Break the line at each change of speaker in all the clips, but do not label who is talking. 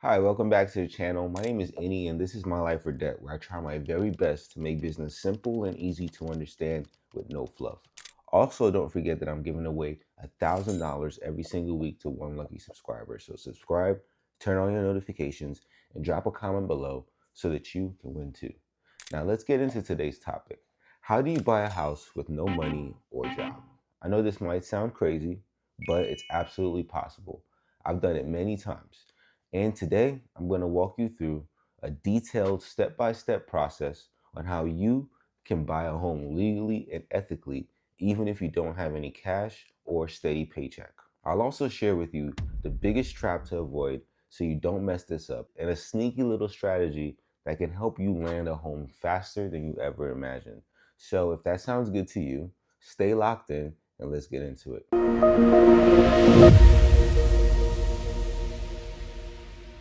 Hi, welcome back to the channel. My name is Any and this is My Life or Debt, where I try my very best to make business simple and easy to understand with no fluff. Also, don't forget that I'm giving away $1,000 every single week to one lucky subscriber. So subscribe, turn on your notifications, and drop a comment below so that you can win too. Now let's get into today's topic. How do you buy a house with no money or job? I know this might sound crazy, but it's absolutely possible. I've done it many times. And today, I'm going to walk you through a detailed step-by-step process on how you can buy a home legally and ethically, even if you don't have any cash or steady paycheck. I'll also share with you the biggest trap to avoid so you don't mess this up, and a sneaky little strategy that can help you land a home faster than you ever imagined. So if that sounds good to you, stay locked in and let's get into it.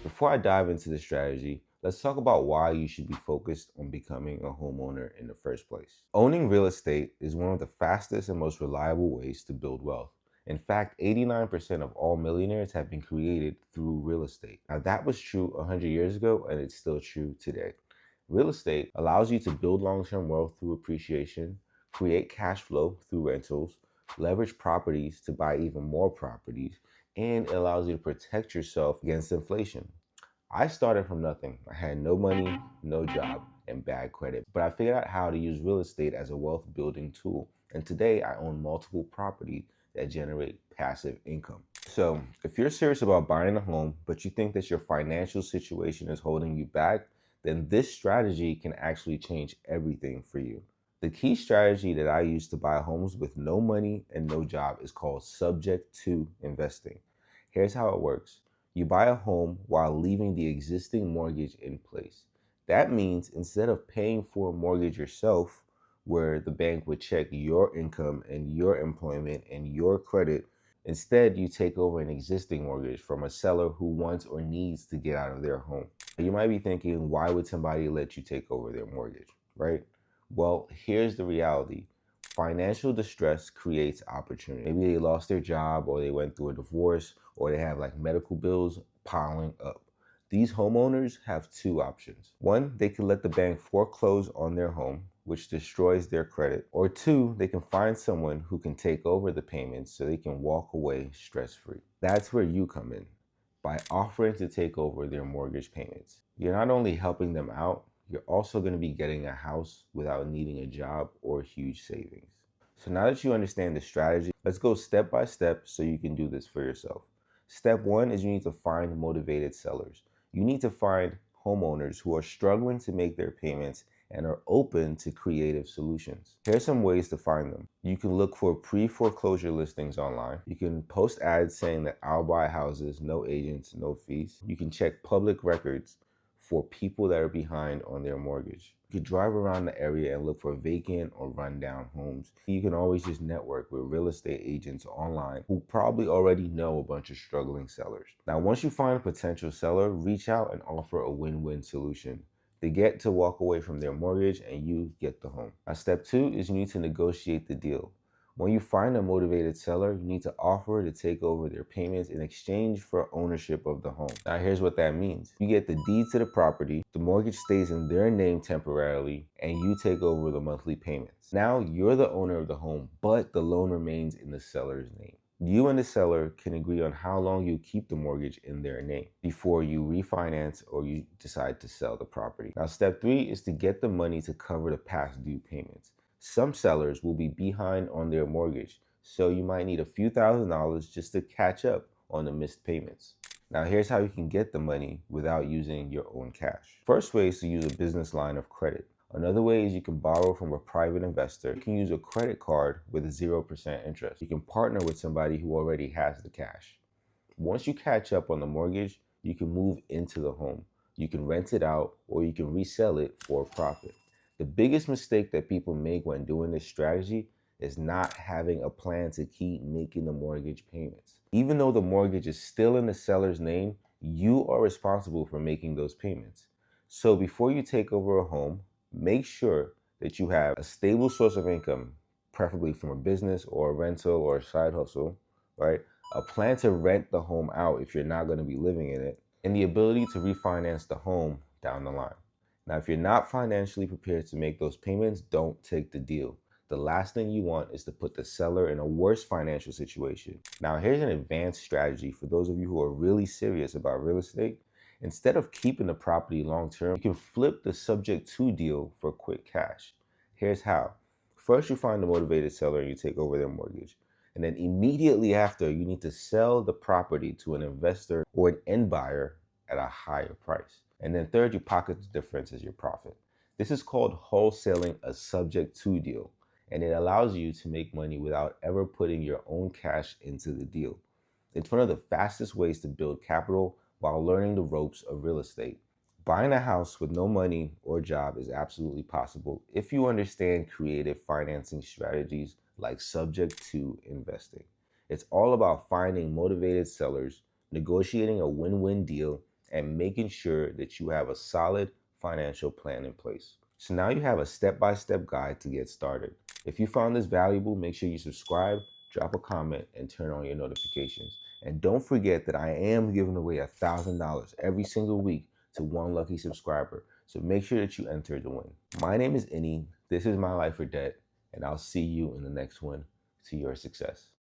Before I dive into the strategy, let's talk about why you should be focused on becoming a homeowner in the first place. Owning real estate is one of the fastest and most reliable ways to build wealth. In fact, 89% of all millionaires have been created through real estate. Now, that was true 100 years ago, and it's still true today. Real estate allows you to build long-term wealth through appreciation, create cash flow through rentals, leverage properties to buy even more properties, and it allows you to protect yourself against inflation. I started from nothing. I had no money, no job, and bad credit, but I figured out how to use real estate as a wealth building tool. And today I own multiple properties that generate passive income. So if you're serious about buying a home, but you think that your financial situation is holding you back, then this strategy can actually change everything for you. The key strategy that I use to buy homes with no money and no job is called subject to investing. Here's how it works. You buy a home while leaving the existing mortgage in place. That means instead of paying for a mortgage yourself, where the bank would check your income and your employment and your credit, instead you take over an existing mortgage from a seller who wants or needs to get out of their home. You might be thinking, why would somebody let you take over their mortgage, right? Well, here's the reality. Financial distress creates opportunity. Maybe they lost their job or they went through a divorce or they have like medical bills piling up. These homeowners have two options. One, they can let the bank foreclose on their home, which destroys their credit. Or two, they can find someone who can take over the payments so they can walk away stress-free. That's where you come in, by offering to take over their mortgage payments. You're not only helping them out, you're also going to be getting a house without needing a job or huge savings. So now that you understand the strategy, let's go step by step so you can do this for yourself. Step one is you need to find motivated sellers. You need to find homeowners who are struggling to make their payments and are open to creative solutions. Here's some ways to find them. You can look for pre-foreclosure listings online. You can post ads saying that I'll buy houses, no agents, no fees. You can check public records for people that are behind on their mortgage. You could drive around the area and look for vacant or rundown homes. You can always just network with real estate agents online who probably already know a bunch of struggling sellers. Now, once you find a potential seller, reach out and offer a win-win solution. They get to walk away from their mortgage and you get the home. Now, step two is you need to negotiate the deal. When you find a motivated seller, you need to offer to take over their payments in exchange for ownership of the home. Now, here's what that means. You get the deed to the property, the mortgage stays in their name temporarily, and you take over the monthly payments. Now, you're the owner of the home, but the loan remains in the seller's name. You and the seller can agree on how long you keep the mortgage in their name before you refinance or you decide to sell the property. Now, step three is to get the money to cover the past due payments. Some sellers will be behind on their mortgage, so you might need a few $1,000s just to catch up on the missed payments. Now, here's how you can get the money without using your own cash. First way is to use a business line of credit. Another way is you can borrow from a private investor. You can use a credit card with 0% interest. You can partner with somebody who already has the cash. Once you catch up on the mortgage, you can move into the home. You can rent it out or you can resell it for a profit. The biggest mistake that people make when doing this strategy is not having a plan to keep making the mortgage payments. Even though the mortgage is still in the seller's name, you are responsible for making those payments. So before you take over a home, make sure that you have a stable source of income, preferably from a business or a rental or a side hustle, right? A plan to rent the home out if you're not going to be living in it, and the ability to refinance the home down the line. Now, if you're not financially prepared to make those payments, don't take the deal. The last thing you want is to put the seller in a worse financial situation. Now, here's an advanced strategy for those of you who are really serious about real estate. Instead of keeping the property long term, you can flip the subject to deal for quick cash. Here's how. First, you find a motivated seller and you take over their mortgage. And then immediately after, you need to sell the property to an investor or an end buyer at a higher price. And then third, you pocket the difference as your profit. This is called wholesaling a subject to deal, and it allows you to make money without ever putting your own cash into the deal. It's one of the fastest ways to build capital while learning the ropes of real estate. Buying a house with no money or job is absolutely possible if you understand creative financing strategies like subject to investing. It's all about finding motivated sellers, negotiating a win-win deal, and making sure that you have a solid financial plan in place. So now you have a step-by-step guide to get started. If you found this valuable, make sure you subscribe, drop a comment, and turn on your notifications. And don't forget that I am giving away $1,000 every single week to one lucky subscriber. So make sure that you enter to win. My name is Innie. This is My Life or Debt, and I'll see you in the next one to your success.